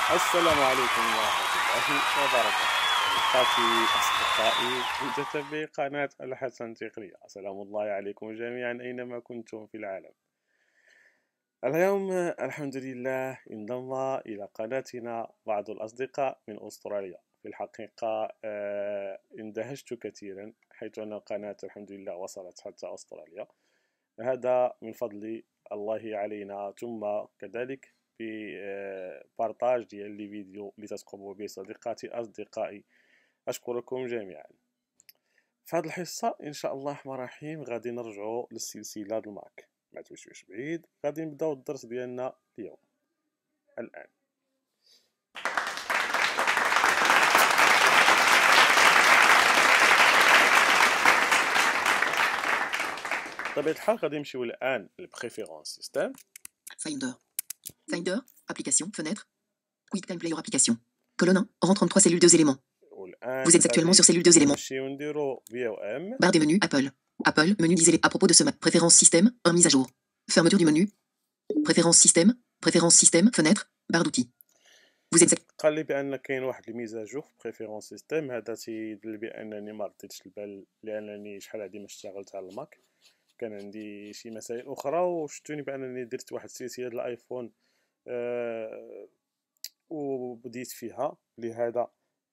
السلام عليكم ورحمة الله وبركاته. رفقاتي أصدقائي متتبعي قناة الحسن تقنية، سلام الله عليكم جميعا أينما كنتم في العالم. اليوم الحمد لله انضم إلى قناتنا بعض الأصدقاء من أستراليا. في الحقيقة اندهشت كثيرا حيث أن قناة الحمد لله وصلت حتى أستراليا. هذا من فضل الله علينا، ثم كذلك ببارطاج ديال لي فيديو اللي تتقوموا به صديقاتي أصدقائي. أشكركم جميعا. في هذه الحصة إن شاء الله الرحمن الرحيم غادي نرجعوا للسلسلة الماك، ما تمشيوش بعيد، غادي نبداو الدرس ديالنا اليوم الآن. بطبيعة الحال غادي نمشيو الآن للبريفيرونس سيستم. Finder. Finder, application, fenêtre. Quick Time Player application. Colonne 1, rang 33 cellules 2 éléments. والآن Vous êtes actuellement sur cellule 2 éléments. نمشيو نديرو VOM. Barre des menus, Apple. Apple, menu 10 éléments. À propos de ce préférence système, 1 mise à jour. Fermeture du menu. Préférence système, fenêtre, barre d'outils. Vous êtes قال لي بان كاين واحد الميزاجو في بريفيرونس سيستم، هذا تيدل بانني ما رديتش البال لانني شحال هادي ما اشتغلت على الماك، كان عندي شي مسائل اخرى وشفتوني بانني درت واحد السلسله ديال الايفون وبديت فيها، لهذا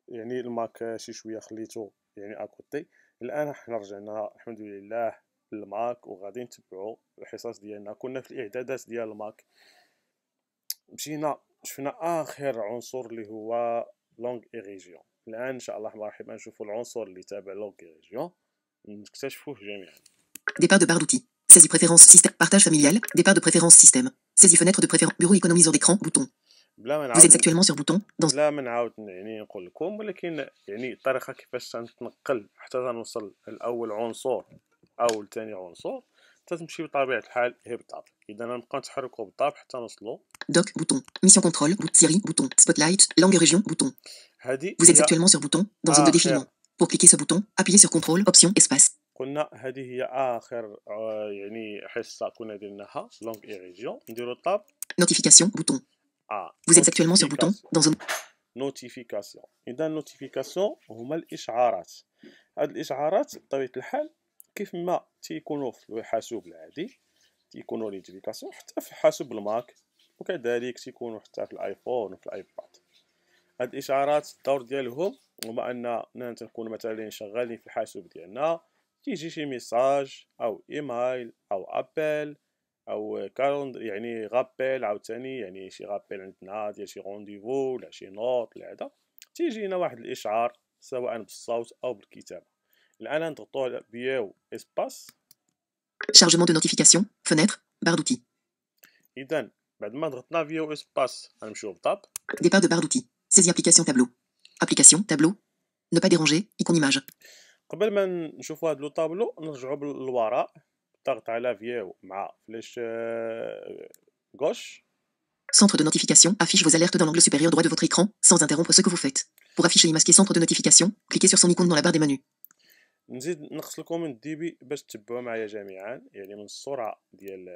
يعني الماك شي شويه خليته يعني اكوتي. الان حنا رجعنا الحمد لله للماك وغادي نتبعوا الحصص ديالنا. كنا في الاعدادات ديال الماك، مشينا شفنا اخر عنصر اللي هو لونغ ايريجيون. الان ان شاء الله الرحمن نشوفوا العنصر اللي تابع لونغ ايريجيون نكتشفوه جميعا. départ de barre d'outils. Saisie préférence système, partage familial, départ de préférence système. Saisie fenêtre de préférence, bureau économiseur d'écran, bouton. بلا ما Vous êtes نعاود actuellement sur bouton, dans بلا ما نعاود يعني نقول لكم، ولكن يعني الطريقه كيفاش تنقل حتى نوصل لاول عنصر او لثاني عنصر تتمشي بطبيعه الحال هي بالطاب. اذا نبقى نتحركوا بالطاب حتى نوصلوا. doc, bouton. Mission contrôle, Siri, bouton. Spotlight, langue région, bouton. هذه Vous êtes هي actuellement sur bouton, dans zone de défilement. اخر، Pour cliquer ce bouton, appuyez sur contrôle, option, espace. قلنا هذه هي اخر يعني حصه كنا درناها لونغ ايريجيون. نديرو طاب Notification, bouton. Vous êtes actuellement sur bouton, dans zone. نوتيفيكاسيون. اذا النوتيفيكاسيون هما الاشعارات. هاد الاشعارات بطبيعه الحال كيف ما تيكونوا في الحاسوب العادي تيكونوا نوتيفيكاسيون حتى في حاسوب الماك، وكذلك تيكونوا حتى في الايفون وفي الايباد. هاد الاشعارات الدور ديالهم هما اننا تنكون مثلا شغالين في الحاسوب ديالنا، تيجي شي ميساج او ايميل او ابل او كالوند يعني غابيل عاوتاني، يعني شي غابيل عندنا ديال شي رونديفو ولا شي نوط ولا هذا، تيجينا واحد الاشعار سواء بالصوت او بالكتابه. الان نضغطوا على بيو اسباس. Chargement de notification, fenêtre, barre d'outils. اذا بعد ما ضغطنا بيو اسباس غنمشيو للطاب. Départ de barre d'outils. Saisie application tableau. Application, tableau. Ne pas déranger, icône image. قبل ما نشوفوا هاد لو طابلو نرجعوا للوراء، ضغط على فيو مع فلاش غوش. Centre de notification affiche vos alertes dans l'angle supérieur droit de votre écran, sans interrompre ce que vous faites. Pour afficher et masquer centre de notification, cliquez sur son icône dans la barre des menus. نزيد نقص لكم من الديبي باش تتبعوا معايا جميعا، يعني من السرعه ديال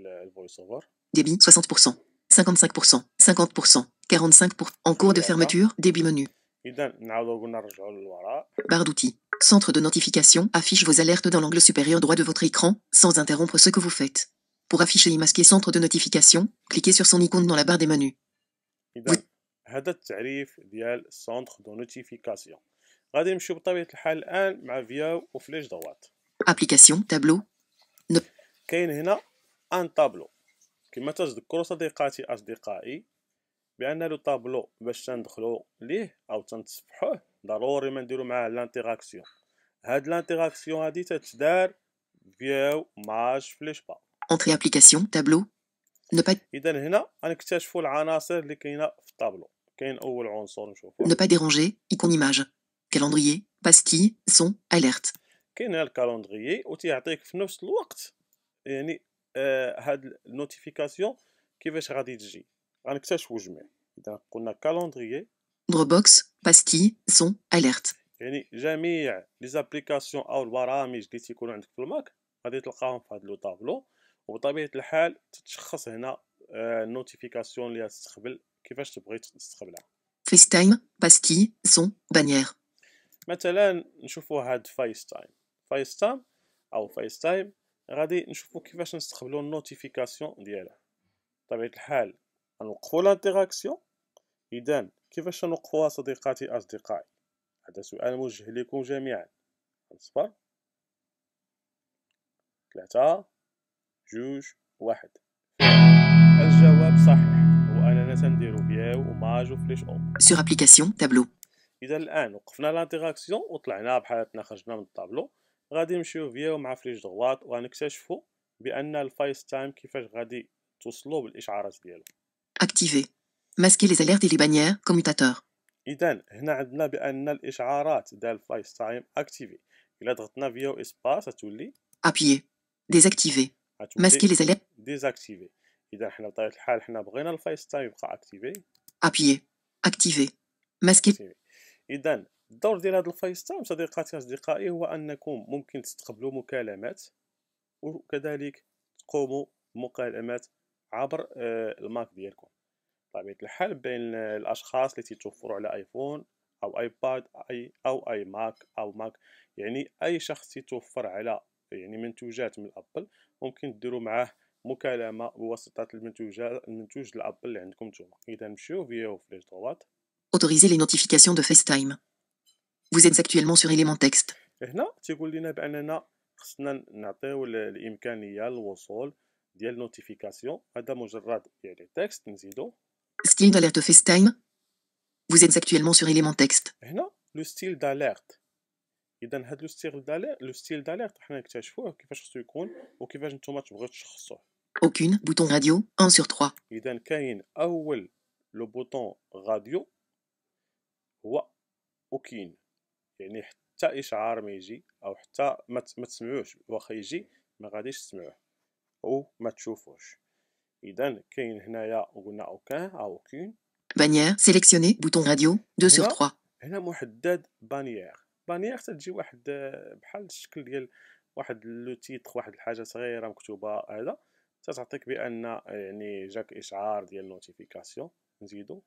الفويس اوفر. Débit 60%, 55%, 50%, 45%. En cours de fermeture, débit menu. اذا نعاودو قلنا نرجعوا للوراء. Barre d'outils. Centre de notification affiche vos alertes dans l'angle supérieur droit de votre écran, sans interrompre ce que vous faites. Pour afficher et masquer centre de notification, cliquez sur son icône dans la barre des menus. اذا هذا التعريف ديال سونتر دو نوتيفيكاسيون. غادي نمشيو بطبيعه الحال الان مع فياو وفلاش دوات. Application, tableau. كاين هنا ان طابلو. كما تذكروا صديقاتي اصدقائي بان لو طابلو باش تندخلوا ليه او تنتصفحوه ضروري ما نديرو معاه لانتيراكسيون. هاد لانتيراكسيون هادي تتدار فياو ماج فلاش با. Entrée application, tableau. Ne pas, اذا هنا غنكتشفوا العناصر اللي كاينه في الطابلو. كاين اول عنصر نشوفوه، ne pas déranger, icône image. Calendrier, pastille, son, alerte. كاين هنا الكالندريي وتيعطيك في نفس الوقت يعني هاد النوتيفيكاسيون كيفاش غادي تجي. غنكتشفوا جميع. اذا قلنا كالندريي Dropbox, pastille, son, alerte. يعني جميع لي زابليكاسيون او البرامج اللي تيكونوا عندك في الماك غادي تلقاهم في هذا لو طابلو. وبطبيعه الحال تتشخص هنا النوتيفيكاسيون اللي تستقبل كيفاش تبغي تستقبلها. FaceTime, passkey, son, bannière. مثلا نشوفوا هاد فايس تايم او فايس تايم، غادي نشوفوا كيفاش نستقبلوا النوتيفيكاسيون ديالها. بطبيعه الحال غنوقفوا لانتراكسيون. اذا كيفاش نوقفوها اصدقائي؟ هذا سؤال موجه لكم جميعا. نصبر. 3 2 1. الجواب صحيح، هو اننا تنديرو فيو وماج وفليش او. Sur application, tableau. اذا الان وقفنا لانتراكسيون وطلعنا بحالتنا، خرجنا من الطابلو، غادي نمشيو فيو مع فليش دغواط وغنكتشفوا بان الفايس تايم كيفاش غادي توصلوا بالاشعارات ديالو. Activer. Masquer les alertes et les bannières, commutateur. اذا هنا عندنا بان الاشعارات ديال الفايس تايم اكتيفي. الا ضغطنا فيو اسباس غتولي Appuyer. Désactiver. Masquer les alertes. ديزاكتيفي. اذا حنا بطبيعه الحال حنا بغينا الفايس تايم يبقى اكتيفي. Appuyer. Activer. Masquer. اذا الدور ديال هذا الفايس تايم اصدقائي هو انكم ممكن تستقبلوا مكالمات وكذلك تقوموا بمكالمات عبر الماك ديالكم. بطبيعه الحال بين الاشخاص اللي تيتوفروا على ايفون او ايباد او اي ماك، يعني اي شخص تيتوفر على يعني منتوجات من ابل، ممكن ديروا معاه مكالمه بواسطه المنتوج الابل اللي عندكم نتوما. اذا نمشيو فيو فليش دروات. Autoriser les notifications de FaceTime. Vous êtes actuellement sur élément texte. هنا تيقول لنا باننا خصنا نعطيو الامكانيه للوصول ديال نوتيفيكاسيون. هذا مجرد يعني تكست نزيدو. Style d'alerte FaceTime. Vous êtes actuellement sur élément texte. هنا لو ستيل داليرت. اذا هاد لو ستيل داليرت حنا نكتشفوه كيفاش خصو يكون وكيفاش نتوما تبغيو تشخصوه. Aucune, bouton radio, 1 sur 3. اذا كاين اول لو بوطون راديو هو اوكين، يعني حتى اشعار ما يجي او حتى ما تسمعوش، واخا يجي ما غاديش تسمعوه او ما تشوفوش. اذا كاين هنايا قلنا اوكين. Bannière, sélectionner, bouton radio, 2 sur 3. هنا محدد بانيير تجي واحد بحال الشكل ديال واحد لو تيتر، واحد الحاجه صغيره مكتوبه، هذا تتعطيك بان يعني جاك اشعار ديال نوتيفيكاسيون. نزيدو.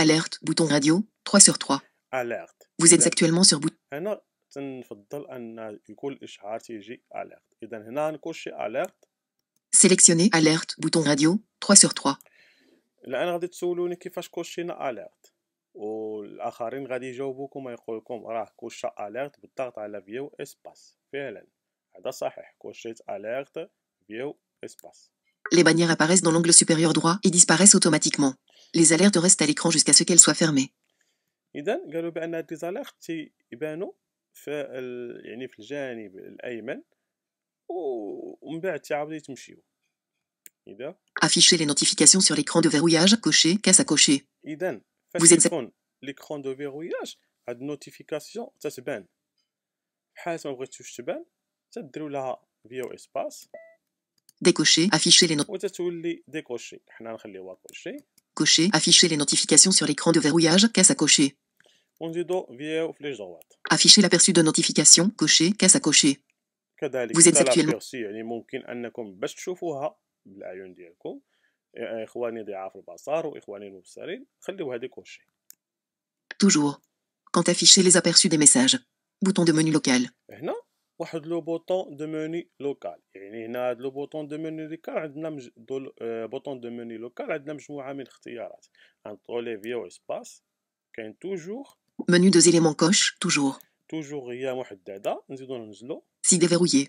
Alerte, bouton radio, 3 sur 3. اليرت. Vous êtes actuellement sur bouton. هنا تنفضل ان يكون الاشعار تيجي اليرت. اذا هنا نكوشي اليرت. Sélectionner, alerte, bouton radio, 3 sur 3. الان غادي تسولوني كيفاش كوشينا اليرت، والاخرين غادي يجاوبوكم ويقول لكم راه كوشا اليرت بالضغط على فيو اسباس. فعلا هذا صحيح، كوشيت اليرت فيو اسباس. Les bannières apparaissent dans l'angle supérieur droit et disparaissent automatiquement. Les alertes restent à l'écran jusqu'à ce qu'elles soient fermées. اذا قالوا بان هاد لي زاليرت تيبانوا في يعني في الجانب الايمن ومن بعد تعاودوا يتمشيو. اذا Afficher les notifications sur l'écran de verrouillage, cocher, casse à cocher. اذا Vous فاش êtes يكون ليكرون دو فيروياج هاد النوتيفيكاسيون تتبان. بحال ما بغيتوش تبان تديروا لها فيو اسباس décocher, afficher les وتتولي ديكوشي. حنا نخليوها كوشي cocher, afficher les notifications sur l'écran de verrouillage, casse à cocher. ونزيدو فيو فليش دروات. Afficher l'aperçu de notification, cocher, casse à cocher. كذلك Vous êtes حتى actuellement لابيرسي، يعني ممكن انكم باش تشوفوها بالاعين ديالكم، اخواني ضعاف البصر واخواني المبصرين، خليو هذه كوشي. toujours. Quand afficher les aperçus des messages. Bouton de menu local. هنا واحد لو بوطون دو موني لوكال، يعني هنا هاد لو بوطون دو موني لوكال عندنا بوطون دو موني لوكال عندنا مجموعه من الاختيارات. غنطرو لي فيو اسباس، كاين توجور. Menu 2 éléments coche, toujours. توجور هي محدده، نزيدو ننزلو. Si déverrouillé.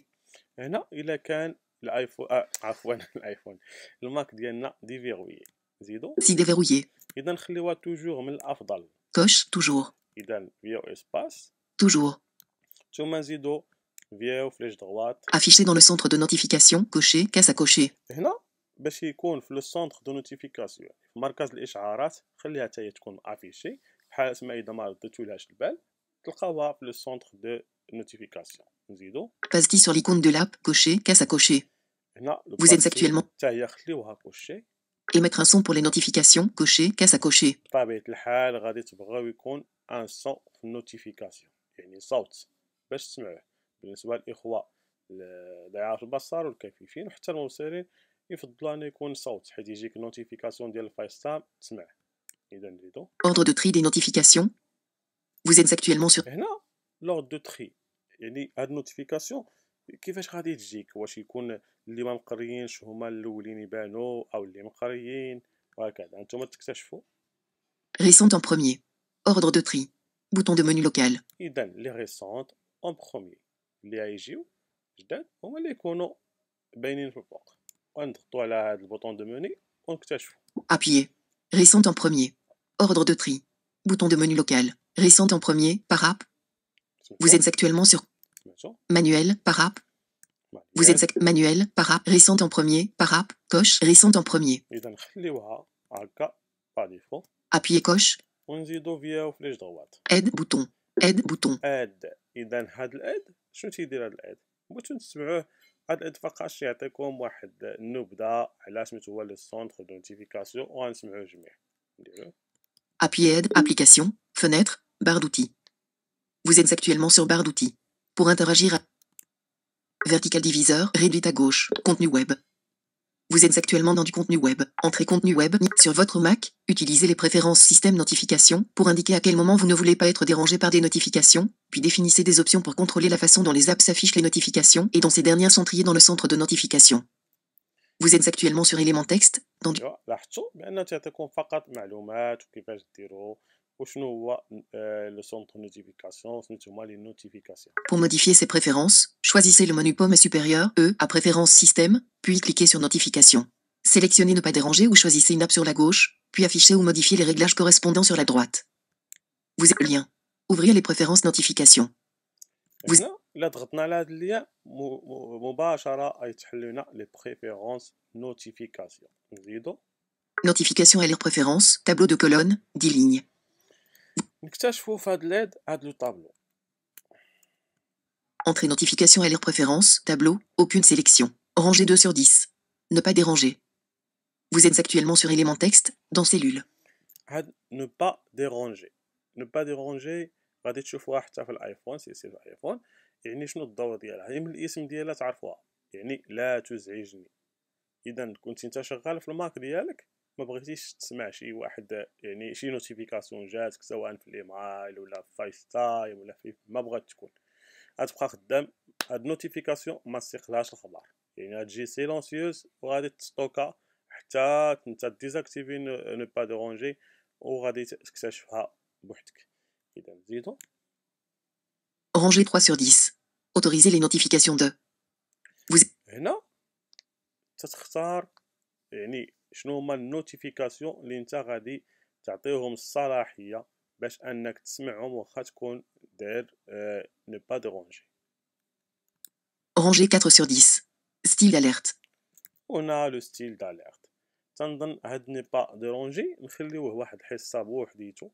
هنا الا كان الايفون عفوا الايفون الماك ديالنا ديفيروي نزيدو. Si déverrouillé. اذا نخليوها توجور من الافضل. Coche, toujours. اذا فيو اسباس Toujours. ثم نزيدو فيو فليش دغوات. Afficher dans le centre de notification, cocher, casse à cocher. هنا باش يكون في لو سونتر دو نوتيفيكاسيون في مركز الاشعارات، خليها حتى هي تكون افيشي بحال ما اذا ما رديتولهاش البال تلقاوها في لو سونتر دو نوتيفيكاسيون. نزيدو. Passe-t-il sur l'icône de l'app, cocher, casse à cocher. هنا Vous êtes actuellement. حتى هي خليوها كوشي. Émettre un son pour les notifications, cocher, casse à cocher. بطبيعة الحال غادي تبغيو يكون ان سون في النوتيفيكاسيون، يعني صوت باش تسمعوه. بالنسبة للإخوة ضعاف البصر والكفيفين وحتى المبصرين يفضلوا أن يكون صوت، حيت يجيك نوتيفيكاسيون ديال الفايس تايم تسمع. إذا نزيدو Ordre de tri des notifications. Vous êtes actuellement sur هنا لورد دو تري، يعني هاد النوتيفيكاسيون كيفاش غادي تجيك، واش يكون اللي ما مقريينش هما الاولين يبانوا او اللي مقريين وهكذا، نتوما تكتشفوا. récente en premier. Ordre de tri. Bouton de menu local. اذا لي ريسونت اون بروميي، اللي غيجيو جداد هما اللي يكونوا باينين في الفوق، ونضغطوا على هاد البوطون دو مني ونكتشفوا. Appuyez. Récente en premier. Ordre de tri. Bouton de menu local. Récente en premier. Par app. Vous êtes actuellement sur سمعتوا manuel. Par app. Vous êtes manuel. Par app. Récente en premier. Par app. Coche. Récente en premier. اذا نخليوها هكا با ديفو Appuyez coche. ونزيدو فياو فليش دغوات Aide. Bouton. Aide. Bouton. اد. اذا هاد الاد شنو تيدير هاد الاد؟ بغيتو نسمعوه. هاد الاد فقط يعطيكم واحد النبذه على سميتو هو لو سونتر دو نوتيفيكاسيون، وغنسمعوه جميع. نديروه. Appuyez aide. Application. Fenêtre. Barre d'outils. Vous êtes actuellement sur barre d'outils. Pour interagir à vertical diviseur, réduite à gauche. Contenu web. Vous êtes actuellement dans du contenu web. Entrez contenu web. Sur votre Mac, utilisez les préférences système notification pour indiquer à quel moment vous ne voulez pas être dérangé par des notifications, puis définissez des options pour contrôler la façon dont les apps affichent les notifications et dont ces dernières sont triées dans le centre de notification. Vous êtes actuellement sur élément texte. Dans du... لاحظتوا بان تعطيكم فقط معلومات وكيفاش ديروا وشنو هو لو سونتر نوتيفيكاسيون، سميتو هما لي نوتيفيكاسيون. Pour modifier ces préférences, choisissez le menu pomme supérieur, E, à préférence système, puis cliquez sur notification. Sélectionnez ne pas déranger ou choisissez une app sur la gauche, puis affichez ou modifiez les réglages correspondants sur la droite. Vous êtes lien. Ouvrir les préférences notification. هنا الا ضغطنا على هاد اللين مباشره غيتحل لنا لي بريفيرونس نوتيفيكاسيون. نزيدو Notification et leurs préférences, tableau de colonne, 10 lignes. نكتشفوا في هاد ليد هاد لو طابلو. Entrée notification et leurs préférences, tableau, aucune sélection. Rangée 2 sur 10. Ne pas déranger. Vous êtes actuellement sur élément texte, dans cellule. هاد نو با ديرونجي، نو با ديرونجي غادي تشوفوها حتى في الايفون، سي الايفون. يعني شنو الدور ديالها؟ هي من الاسم ديالها تعرفوها، يعني لا تزعجني. اذا كنت انت شغال في الماك ديالك ما بغيتيش تسمع شي واحد، يعني شي نوتيفيكاسيون جاتك سواء في الايميل ولا في فايس تايم ولا في ما بغات تكون، غتبقى خدام هاد نوتيفيكاسيون ما تسيقلهاش الخبر، يعني غتجي سيلونسيوز وغادي تستوكا حتى انت ديزاكتيفي نو با ديرونجي وغادي تكتشفها بوحدك. اذا نزيدو Rangée 3 sur 10. Autorisez les notifications de. Vous هنا تتختار يعني شنو هما النوتيفيكاسيون اللي انت غادي تعطيهم الصلاحيه باش انك تسمعهم واخا تكون داير نو با ديرونجي. Rangée 4 sur 10. Style d'alerte. هنا لو ستيل داليرت. تنظن هاد نو با ديرونجي نخليوه واحد الحصه بوحديتو،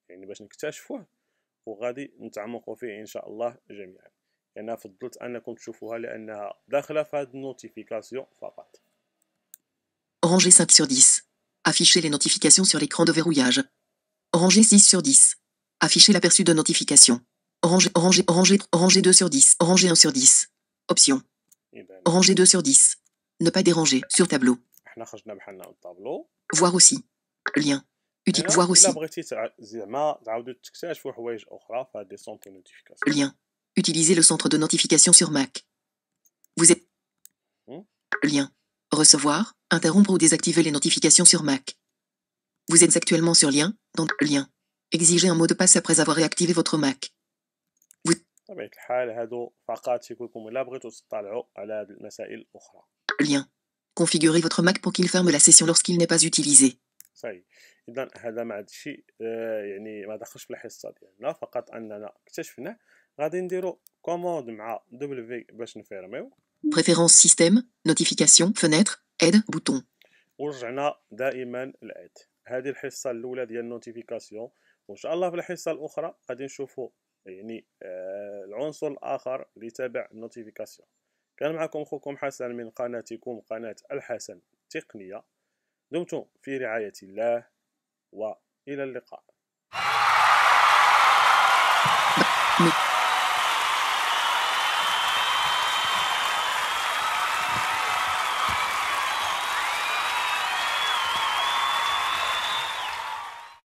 يعني باش نكتشفوه وغادي نتعمقوا فيه ان شاء الله جميعا. انا فضلت انكم تشوفوها لانها داخله في هاد النوتيفيكاسيون فقط. Rangée 5 sur 10. Afficher les notifications sur l'écran de verrouillage. Rangée 6 sur 10. Afficher l'aperçu de notification. Rangée 2 sur 10. Rangée 1 sur 10. Option. اذا Rangée 2 sur 10. Ne pas déranger. Sur tableau. احنا خرجنا بحالنا من الطابلو. Voir aussi. Lien. Utile. Voir الا aussi. بغيتي زعما تعاودوا تكتشفوا حوايج اخرى في هاد لي سونتر نوتيفيكاسيون. Lien. Utilisez le centre de notification sur Mac. Vous êtes. Lien. Recevoir, interrompre ou désactiver les notifications sur Mac. Vous êtes actuellement sur lien, dans lien. Exigez un mot de passe après avoir réactivé votre Mac. بطبيعة الحال هادو فقط يكون لكم الا بغيتو تطلعوا على هاد المسائل الاخرى. Lien. Configurez votre Mac pour qu'il ferme la session lorsqu'il n'est pas utilisé. صحيح. اذا هذا ما عادش يعني ما دخلش في الحصه ديالنا، فقط اننا اكتشفنا غادي نديرو كوموند مع دبليو باش نفيرميو. Préférences système, notification, fenêtre, aide, bouton. ورجعنا دائما الاد. هذه الحصه الاولى ديال النوتيفيكاسيون، وان شاء الله في الحصه الاخرى غادي نشوفوا يعني العنصر الاخر اللي تابع النوتيفيكاسيون. كان معكم اخوكم حسن من قناتكم قناه الحسن التقنيه. دمتم في رعايه الله والى اللقاء.